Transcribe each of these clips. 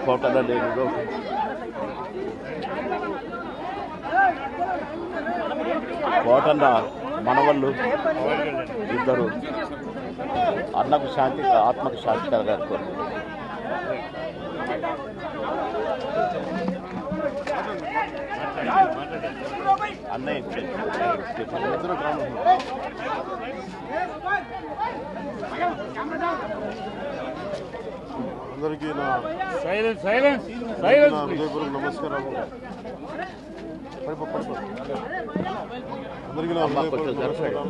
ఫోటోలో లేదు కోటన్న మనవళ్ళు ఇద్దరు అన్నకు శాంతి ఆత్మకు శాంతి కలగారు. అన్నయ్య అందరికీ నా హృదయపూర్వక నమస్కారాలు. అందరికీ నా హృదయపూర్వక నమస్కారాలు.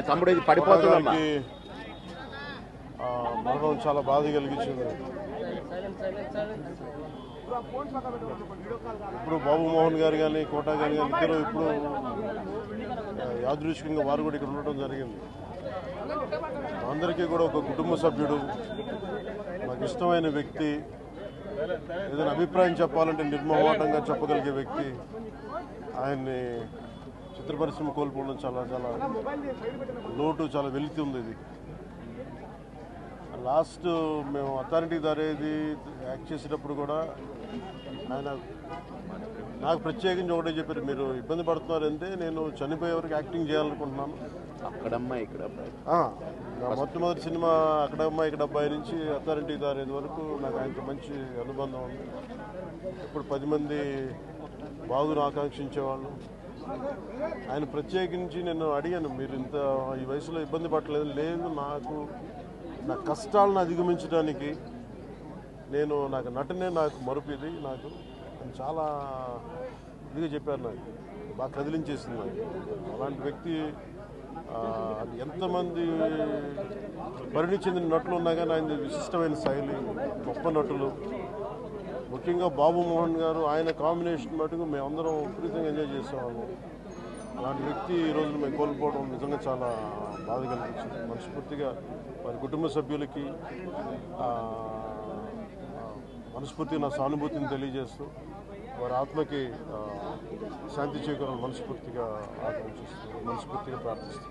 తమ్ముడు ఇది పడిపోతుంది. మరణం చాలా బాధ కలిగించింది. ఇప్పుడు బాబు మోహన్ గారు కానీ కోటా గారు కానీ ఇద్దరు ఇప్పుడు యాదృచ్ఛికంగా వారు కూడా ఇక్కడ ఉండటం జరిగింది. అందరికీ కూడా ఒక కుటుంబ సభ్యుడు, నాకు ఇష్టమైన వ్యక్తి, ఏదైనా అభిప్రాయం చెప్పాలంటే నిర్మోహమాటంగా చెప్పగలిగే వ్యక్తి. ఆయన్ని చిత్ర పరిశ్రమ కోల్పోవడం చాలా చాలా లోటు, చాలా వెలితి ఉంది. ఇది లాస్ట్ మేము అథారిటీ దారేది యాక్ట్ చేసేటప్పుడు కూడా ఆయన నాకు ప్రత్యేకించి ఒకటే చెప్పారు, మీరు ఇబ్బంది పడుతున్నారంటే నేను చనిపోయే వరకు యాక్టింగ్ చేయాలనుకుంటున్నాను. అక్కడమ్మా ఇక్కడ మొట్టమొదటి సినిమా అక్కడమ్మా ఇక్కడ అబ్బాయి నుంచి అథారిటీ దారేది వరకు నాకు ఆయనతో మంచి అనుబంధం ఉంది. ఇప్పుడు 10 మంది బాగును ఆకాంక్షించేవాళ్ళు. ఆయన ప్రత్యేకించి నేను అడిగాను, మీరు ఇంత ఈ వయసులో ఇబ్బంది పడలేదు. లేదు, నా కష్టాలను అధిగమించడానికి నాకు నటనే నాకు మరుపుది. నాకు చాలా ఇదిగా చెప్పారు, నాకు బాగా కదిలించేసింది. నాకు అలాంటి వ్యక్తి ఎంతమంది పరిణి చెందిన నటులు ఉన్నా కానీ ఆయన విశిష్టమైన శైలి, గొప్ప నటులు. ముఖ్యంగా బాబు మోహన్ గారు, ఆయన కాంబినేషన్ మటుకు మేమందరం విపరీతంగా ఎంజాయ్ చేసేవాళ్ళం. అలాంటి వ్యక్తి ఈ రోజు మేము కోల్పోవడం నిజంగా చాలా బాధ కలిగించింది. మనస్ఫూర్తిగా వారి కుటుంబ సభ్యులకి మనస్ఫూర్తిగా నా సానుభూతిని తెలియజేస్తూ వారి ఆత్మకి శాంతి చేకూరాలని మనస్ఫూర్తిగా ఆకాంక్షిస్తూ, మనస్ఫూర్తిగా ప్రార్థిస్తూ.